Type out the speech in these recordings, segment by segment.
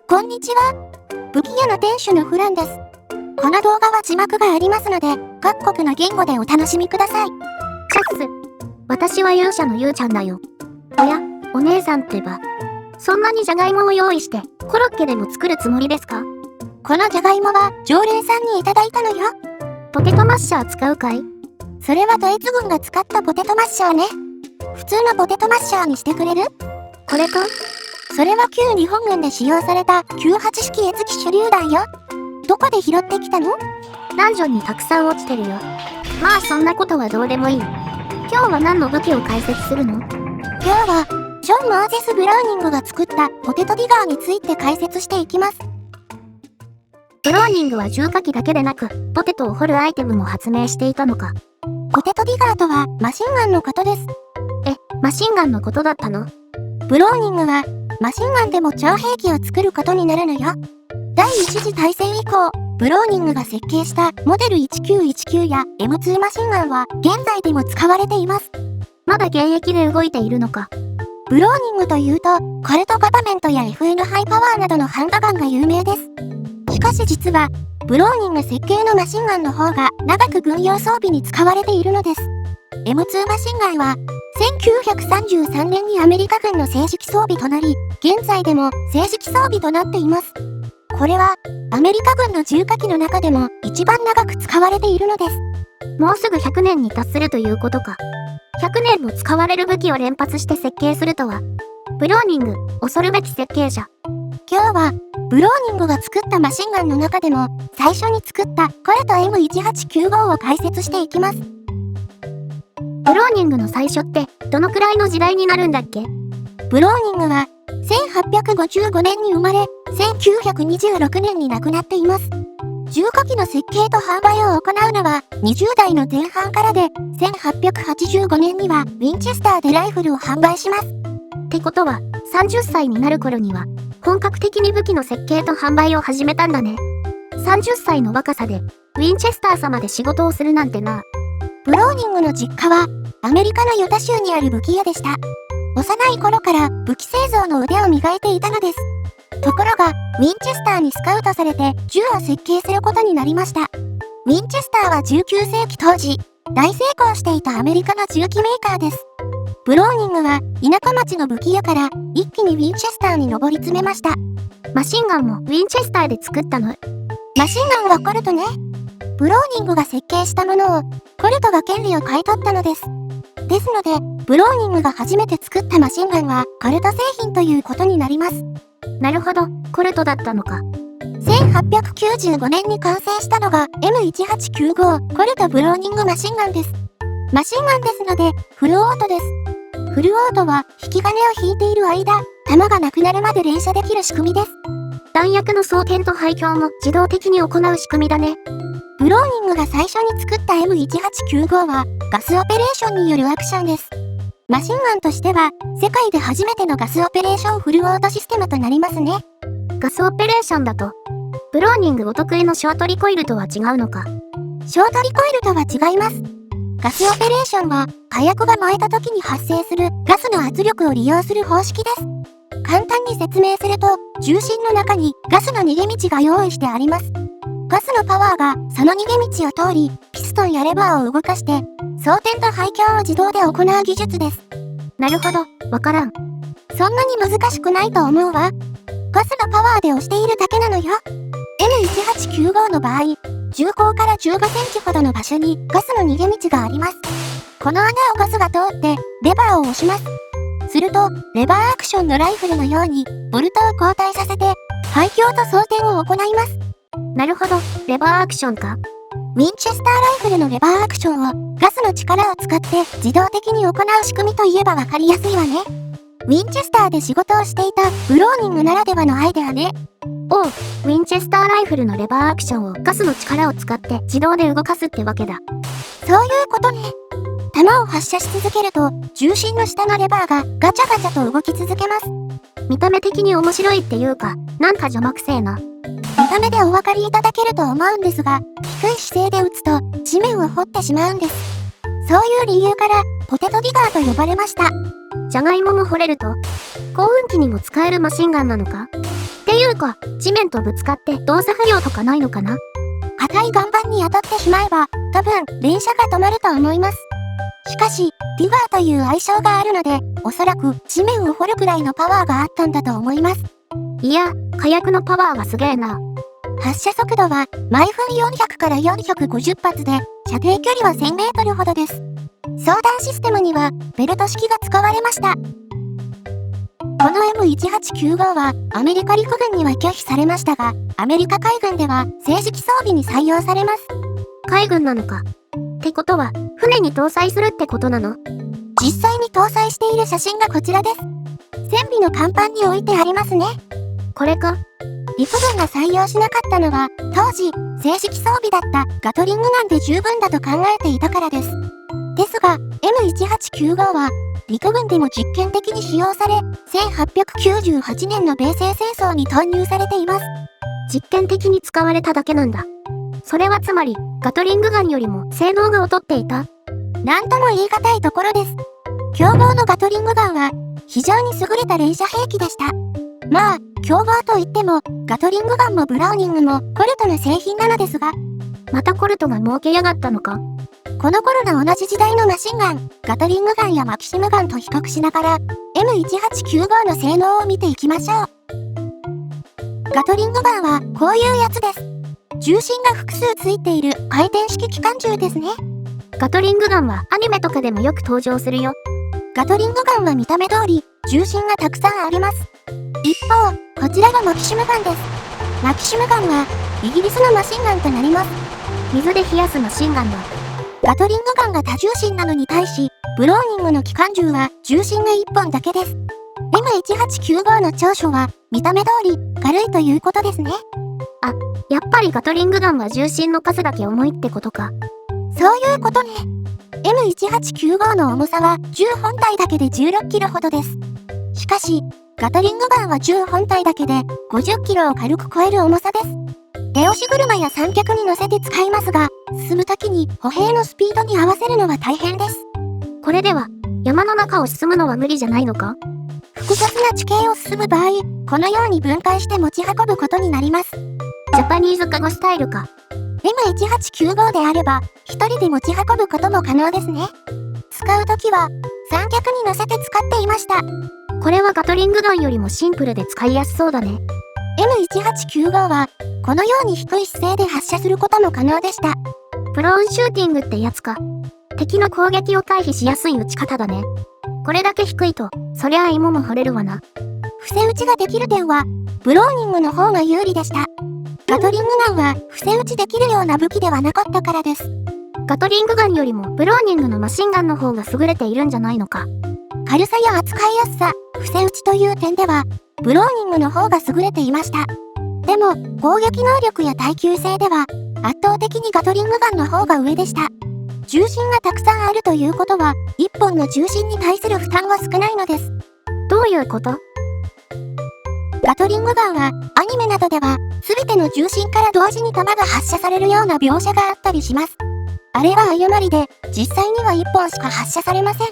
こんにちは。武器屋の店主のフランです。この動画は字幕がありますので、各国の言語でお楽しみください。チャッス。私は勇者のゆうちゃんだよ。おや、お姉さんってば。そんなにじゃがいもを用意して、コロッケでも作るつもりですか？このじゃがいもは常連さんにいただいたのよ。ポテトマッシャー使うかい？それはドイツ軍が使ったポテトマッシャーね。普通のポテトマッシャーにしてくれる？これか？それは旧日本軍で使用された98式越機手榴弾よ。どこで拾ってきたの？ダンジョンにたくさん落ちてるよ。まあそんなことはどうでもいい。今日は何の武器を解説するの？今日は、ジョン・モーゼス・ブラウニングが作ったポテトディガーについて解説していきます。ブラウニングは重火器だけでなく、ポテトを掘るアイテムも発明していたのか。ポテトディガーとはマシンガンのことです。マシンガンのことだったの？ブローニングはマシンガンでも超兵器を作ることになるのよ。第一次大戦以降、ブローニングが設計したモデル1919や M2 マシンガンは現在でも使われています。まだ現役で動いているのか。ブローニングというと、コルトガバメントや FN ハイパワーなどのハンドガンが有名です。しかし実は、ブローニング設計のマシンガンの方が長く軍用装備に使われているのです。M2 マシンガンは、1933年にアメリカ軍の正式装備となり、現在でも正式装備となっています。これは、アメリカ軍の重火器の中でも一番長く使われているのです。もうすぐ100年に達するということか。100年も使われる武器を連発して設計するとは。ブローニング、恐るべき設計者。今日は、ブローニングが作ったマシンガンの中でも、最初に作ったコルト M1895 を解説していきます。ブローニングの最初って、どのくらいの時代になるんだっけ？ブローニングは、1855年に生まれ、1926年に亡くなっています。重火器の設計と販売を行うのは20代の前半からで、1885年にはウィンチェスターでライフルを販売します。ってことは、30歳になる頃には、本格的に武器の設計と販売を始めたんだね。30歳の若さで、ウィンチェスター様で仕事をするなんてな。ブローニングの実家は、アメリカのユタ州にある武器屋でした。幼い頃から武器製造の腕を磨いていたのです。ところが、ウィンチェスターにスカウトされて銃を設計することになりました。ウィンチェスターは19世紀当時、大成功していたアメリカの銃器メーカーです。ブローニングは田舎町の武器屋から一気にウィンチェスターに上り詰めました。マシンガンもウィンチェスターで作ったの？マシンガンはコルトね。ブローニングが設計したものをコルトが権利を買い取ったのです。ですので、ブローニングが初めて作ったマシンガンはコルト製品ということになります。なるほど、コルトだったのか。1895年に完成したのが M1895 コルトブローニングマシンガンです。マシンガンですので、フルオートです。フルオートは引き金を引いている間、弾がなくなるまで連射できる仕組みです。弾薬の装填と配供も自動的に行う仕組みだね。ブローニングが最初に作った M1895 はガスオペレーションによるアクションです。マシンガンとしては世界で初めてのガスオペレーションフルオートシステムとなりますね。ガスオペレーションだと、ブローニングお得意のショートリコイルとは違うのか。ショートリコイルとは違います。ガスオペレーションは火薬が燃えた時に発生するガスの圧力を利用する方式です。簡単に説明すると、重心の中にガスの逃げ道が用意してあります。ガスのパワーがその逃げ道を通り、ピストンやレバーを動かして、装填と配供を自動で行う技術です。なるほど、わからん。そんなに難しくないと思うわ。ガスのパワーで押しているだけなのよ。M1895 の場合、銃口から15センチほどの場所にガスの逃げ道があります。この穴をガスが通って、レバーを押します。すると、レバーアクションのライフルのように、ボルトを交代させて、配供と装填を行います。なるほど、レバーアクションか。ウィンチェスターライフルのレバーアクションをガスの力を使って自動的に行う仕組みといえばわかりやすいわね。ウィンチェスターで仕事をしていたブローニングならではのアイデアね。おう、ウィンチェスターライフルのレバーアクションをガスの力を使って自動で動かすってわけだ。そういうことね。弾を発射し続けると重心の下のレバーがガチャガチャと動き続けます。見た目的に面白いっていうか、なんか邪魔くせえな。見た目でお分かりいただけると思うんですが、低い姿勢で撃つと地面を掘ってしまうんです。そういう理由からポテトディガーと呼ばれました。じゃがいもも掘れると、耕運機にも使えるマシンガンなのか？ってていうか、地面とぶつかって動作不良とかないのかな？硬い岩盤に当たってしまえば、多分、連射が止まると思います。しかし、ディガーという愛称があるので、おそらく地面を掘るくらいのパワーがあったんだと思います。いや、火薬のパワーはすげえな。発射速度は、毎分400から450発で、射程距離は1000メートルほどです。装弾システムには、ベルト式が使われました。この M1895 は、アメリカ陸軍には拒否されましたが、アメリカ海軍では、正式装備に採用されます。海軍なのか。ってことは、船に搭載するってことなの？実際に搭載している写真がこちらです。船尾の甲板に置いてありますね。これか？陸軍が採用しなかったのは、当時、正式装備だったガトリングガンで十分だと考えていたからです。ですが、M1895 は、陸軍でも実験的に使用され、1898年の米西戦争に投入されています。実験的に使われただけなんだ。それはつまり、ガトリングガンよりも性能が劣っていた？なんとも言い難いところです。競合のガトリングガンは、非常に優れた連射兵器でした。まあ、競合といっても、ガトリングガンもブラウニングもコルトの製品なのですが、またコルトが儲けやがったのか？この頃の同じ時代のマシンガン、ガトリングガンやマキシムガンと比較しながら、M1895 の性能を見ていきましょう。ガトリングガンはこういうやつです。重心が複数ついている回転式機関銃ですね。ガトリングガンはアニメとかでもよく登場するよ。ガトリングガンは見た目通り、重心がたくさんあります。一方、こちらがマキシムガンです。マキシムガンは、イギリスのマシンガンとなります。水で冷やすマシンガンだ。ガトリングガンが多重心なのに対し、ブローニングの機関銃は重心が1本だけです。M1895 の長所は、見た目通り、軽いということですね。あ、やっぱりガトリングガンは重心の数だけ重いってことか。そういうことね。M1895 の重さは銃本体だけで16キロほどです。しかし、ガトリングガンは銃本体だけで50キロを軽く超える重さです。手押し車や三脚に乗せて使いますが、進むときに歩兵のスピードに合わせるのは大変です。これでは、山の中を進むのは無理じゃないのか？複雑な地形を進む場合、このように分解して持ち運ぶことになります。ジャパニーズカゴスタイルか。M1895 であれば、一人で持ち運ぶことも可能ですね。使うときは、三脚に乗せて使っていました。これはガトリングガンよりもシンプルで使いやすそうだね。M1895 は、このように低い姿勢で発射することも可能でした。プローンシューティングってやつか。敵の攻撃を回避しやすい撃ち方だね。これだけ低いと、そりゃあ芋も掘れるわな。伏せ撃ちができる点は、ブローニングの方が有利でした。ガトリングガンは伏せ撃ちできるような武器ではなかったからです。ガトリングガンよりもブローニングのマシンガンの方が優れているんじゃないのか。軽さや扱いやすさ、伏せ撃ちという点では、ブローニングの方が優れていました。でも、攻撃能力や耐久性では、圧倒的にガトリングガンの方が上でした。重心がたくさんあるということは、一本の重心に対する負担は少ないのです。どういうこと？ガトリングガンは、アニメなどでは、すべての重心から同時に弾が発射されるような描写があったりします。あれは誤りで、実際には1本しか発射されません。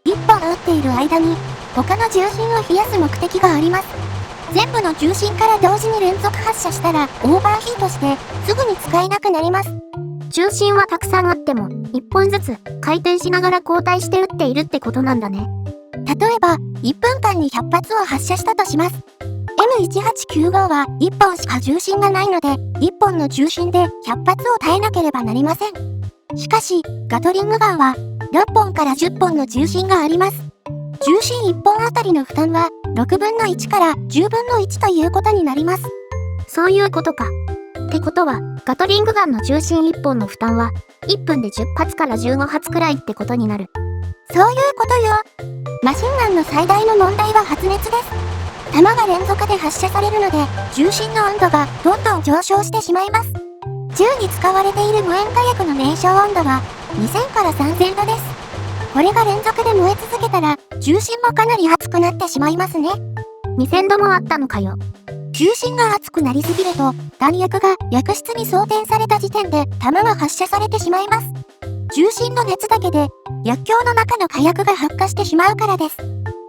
1本撃っている間に、他の重心を冷やす目的があります。全部の重心から同時に連続発射したら、オーバーヒートして、すぐに使えなくなります。重心はたくさんあっても、1本ずつ回転しながら交代して撃っているってことなんだね。例えば、1分間に100発を発射したとします。M1895 は1本しか重心がないので、1本の重心で100発を耐えなければなりません。しかし、ガトリングガンは6本から10本の重心があります。重心1本あたりの負担は6分の1から10分の1ということになります。そういうことか。ってことは、ガトリングガンの重心1本の負担は、1分で10発から15発くらいってことになる。そういうことよ。マシンガンの最大の問題は発熱です。弾が連続で発射されるので、重心の温度がどんどん上昇してしまいます。銃に使われている無塩火薬の燃焼温度は2000から3000度です。これが連続で燃え続けたら、重心もかなり熱くなってしまいますね。2000度もあったのかよ。重心が熱くなりすぎると、弾薬が薬室に装填された時点で弾が発射されてしまいます。重心の熱だけで、薬莢の中の火薬が発火してしまうからです。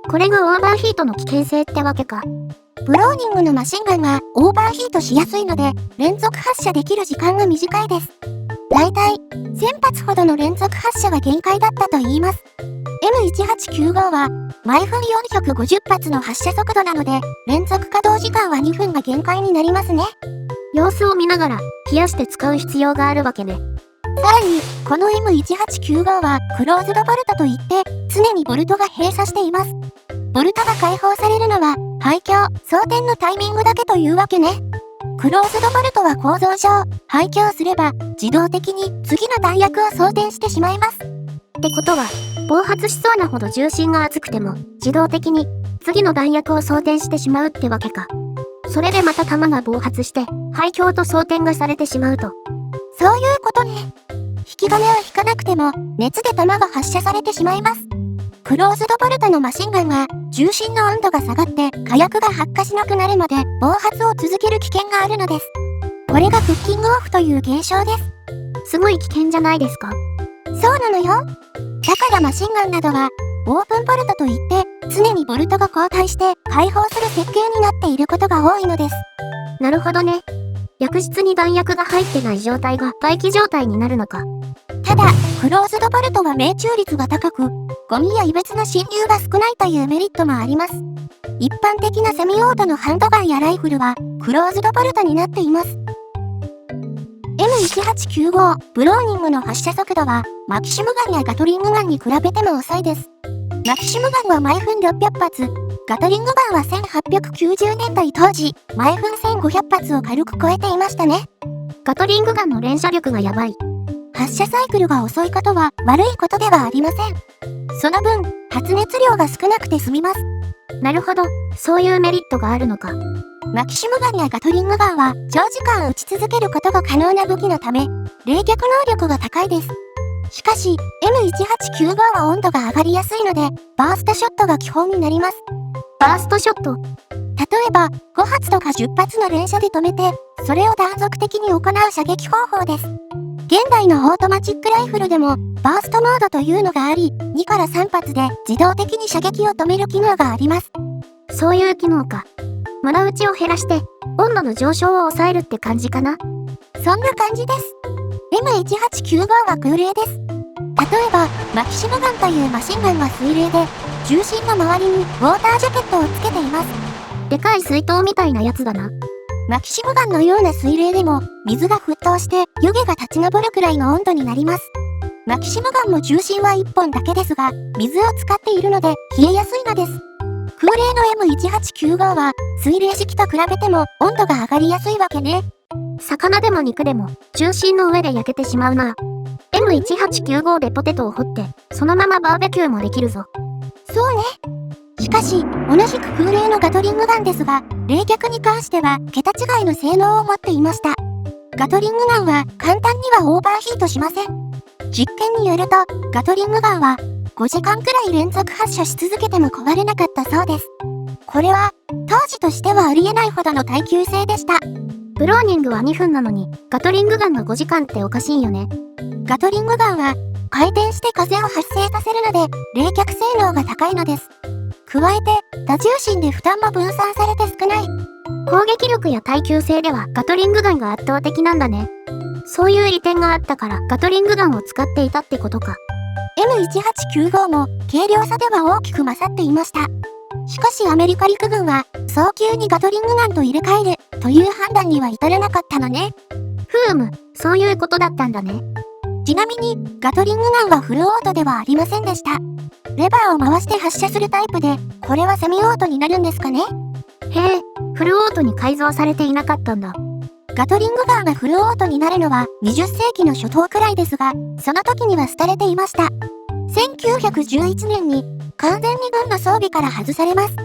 これがオーバーヒートの危険性ってわけか。ブローニングのマシンガンはオーバーヒートしやすいので、連続発射できる時間が短いです。だいたい1000発ほどの連続発射が限界だったといいます。M1895 は毎分450発の発射速度なので、連続稼働時間は2分が限界になりますね。様子を見ながら冷やして使う必要があるわけね。さらに、この M1895 はクローズドボルトといって、常にボルトが閉鎖しています。ボルトが解放されるのは、廃墟、装填のタイミングだけというわけね。クローズドボルトは構造上、廃墟をすれば、自動的に次の弾薬を装填してしまいます。ってことは、暴発しそうなほど重心が厚くても、自動的に次の弾薬を装填してしまうってわけか。それでまた弾が暴発して、廃墟と装填がされてしまうと。そういうことね。引き金を引かなくても、熱で弾が発射されてしまいます。クローズドボルトのマシンガンは、重心の温度が下がって火薬が発火しなくなるまで暴発を続ける危険があるのです。これがクッキングオフという現象です。すごい危険じゃないですか。そうなのよ。だからマシンガンなどは、オープンボルトといって、常にボルトが交代して解放する設計になっていることが多いのです。なるほどね。薬室に弾薬が入ってない状態が待機状態になるのか。ただ、クローズドボルトは命中率が高く、ゴミや異物の侵入が少ないというメリットもあります。一般的なセミオートのハンドガンやライフルは、クローズドボルトになっています。M1895 ブローニングの発射速度は、マキシムガンやガトリングガンに比べても遅いです。マキシムガンは毎分600発、ガトリングガンは1890年代当時、毎分1500発を軽く超えていましたね。ガトリングガンの連射力がやばい。発射サイクルが遅いことは悪いことではありません。その分、発熱量が少なくて済みます。なるほど、そういうメリットがあるのか。マキシムガンやガトリングガンは長時間撃ち続けることが可能な武器のため、冷却能力が高いです。しかし、M1895 は温度が上がりやすいので、バーストショットが基本になります。バーストショット。例えば、5発とか10発の連射で止めて、それを断続的に行う射撃方法です。現代のオートマチックライフルでも、バーストモードというのがあり、2から3発で自動的に射撃を止める機能があります。そういう機能か。村打ちを減らして、温度の上昇を抑えるって感じかな。そんな感じです。M1895 は空冷です。例えば、マキシムガンというマシンガンは水冷で、重心の周りにウォータージャケットをつけています。でかい水筒みたいなやつだな。マキシムガンのような水冷でも、水が沸騰して湯気が立ち上るくらいの温度になります。マキシムガンも重心は1本だけですが、水を使っているので冷えやすいのです。空冷の M1895 は、水冷式と比べても温度が上がりやすいわけね。魚でも肉でも、重心の上で焼けてしまうな。M1895 でポテトを掘って、そのままバーベキューもできるぞ。そうね。しかし、同じく空冷のガトリングガンですが、冷却に関しては桁違いの性能を持っていました。ガトリングガンは簡単にはオーバーヒートしません。実験によると、ガトリングガンは5時間くらい連続発射し続けても壊れなかったそうです。これは、当時としてはありえないほどの耐久性でした。ブローニングは2分なのに、ガトリングガンが5時間っておかしいよね。ガトリングガンは、回転して風を発生させるので、冷却性能が高いのです。加えて、多重心で負担も分散されて少ない。攻撃力や耐久性ではガトリングガンが圧倒的なんだね。そういう利点があったからガトリングガンを使っていたってことか。M1895 も軽量さでは大きく勝っていました。しかしアメリカ陸軍は早急にガトリングガンと入れ替えるという判断には至らなかったのね。そういうことだったんだね。ちなみにガトリングガンはフルオートではありませんでした。レバーを回して発射するタイプで、これはセミオートになるんですかね。へえ、フルオートに改造されていなかったんだ。ガトリングガンがフルオートになるのは20世紀の初頭くらいですが、その時には廃れていました。1911年に完全に軍の装備から外されます。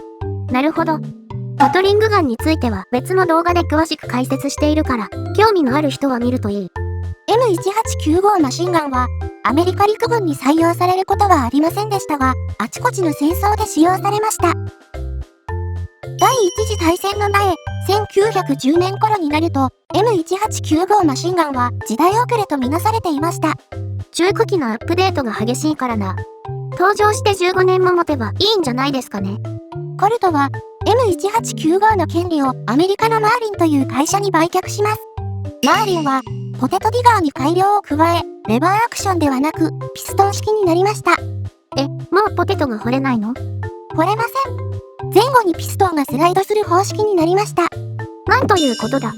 なるほど。ガトリングガンについては別の動画で詳しく解説しているから、興味のある人は見るといい。M1895 マシンガンは、アメリカ陸軍に採用されることはありませんでしたが、あちこちの戦争で使用されました。第一次大戦の前、1910年頃になると、M1895 マシンガンは時代遅れとみなされていました。中古機のアップデートが激しいからな。登場して15年も持てばいいんじゃないですかね。コルトは、M1895 の権利をアメリカのマーリンという会社に売却します。マーリンは、ポテトディガーに改良を加え、レバーアクションではなく、ピストン式になりました。もうポテトが掘れないの？掘れません。前後にピストンがスライドする方式になりました。なんということだ。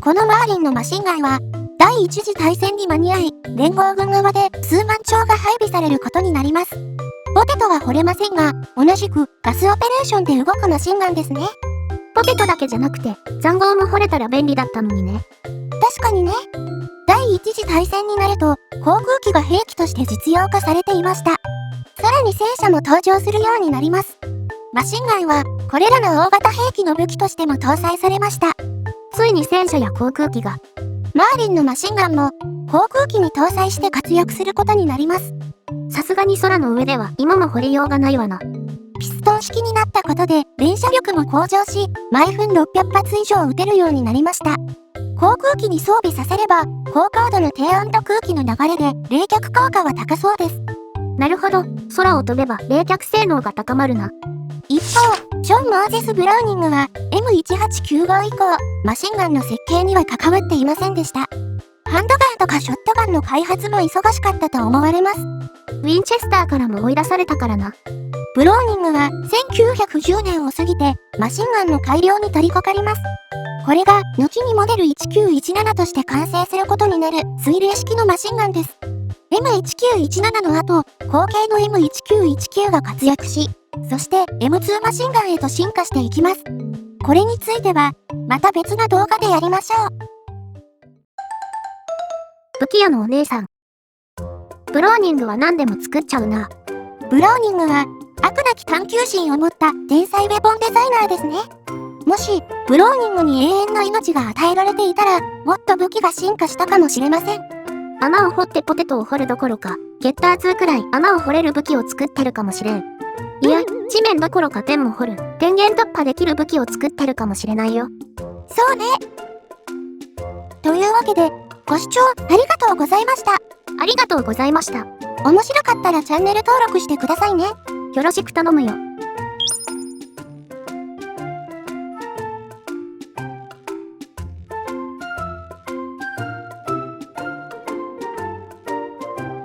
このマーリンのマシンガンは、第一次大戦に間に合い、連合軍側で数万丁が配備されることになります。ポテトは掘れませんが、同じくガスオペレーションで動くマシンガンですね。ポテトだけじゃなくて、塹壕も掘れたら便利だったのにね。確かにね。第一次大戦になると、航空機が兵器として実用化されていました。さらに戦車も登場するようになります。マシンガンは、これらの大型兵器の武器としても搭載されました。ついに戦車や航空機が。マーリンのマシンガンも、航空機に搭載して活躍することになります。さすがに空の上では今も掘りようがないわな。ピストン式になったことで連射力も向上し、毎分600発以上撃てるようになりました。航空機に装備させれば、高高度の低温と空気の流れで冷却効果は高そうです。なるほど、空を飛べば冷却性能が高まるな。一方、ジョン・モーゼス・ブラウニングは M1895 以降、マシンガンの設計には関わっていませんでした。ハンドガンとかショットガンの開発も忙しかったと思われます。ウィンチェスターからも追い出されたからな。ブローニングは1910年を過ぎてマシンガンの改良に取り掛かります。これが後にモデル1917として完成することになる水冷式のマシンガンです。M1917 の後、後継の M1919 が活躍し、そして M2 マシンガンへと進化していきます。これについては、また別の動画でやりましょう。武器屋のお姉さん。ブローニングは何でも作っちゃうな。ブローニングは、飽くなき探求心を持った天才ウェポンデザイナーですね。もし、ブローニングに永遠の命が与えられていたら、もっと武器が進化したかもしれません。穴を掘ってポテトを掘るどころか、ゲッター2くらい穴を掘れる武器を作ってるかもしれん。いや、地面どころか天も掘る、電源突破できる武器を作ってるかもしれないよ。そうね。というわけで、ご視聴ありがとうございました。ありがとうございました。面白かったらチャンネル登録してくださいね。よろしく頼むよ。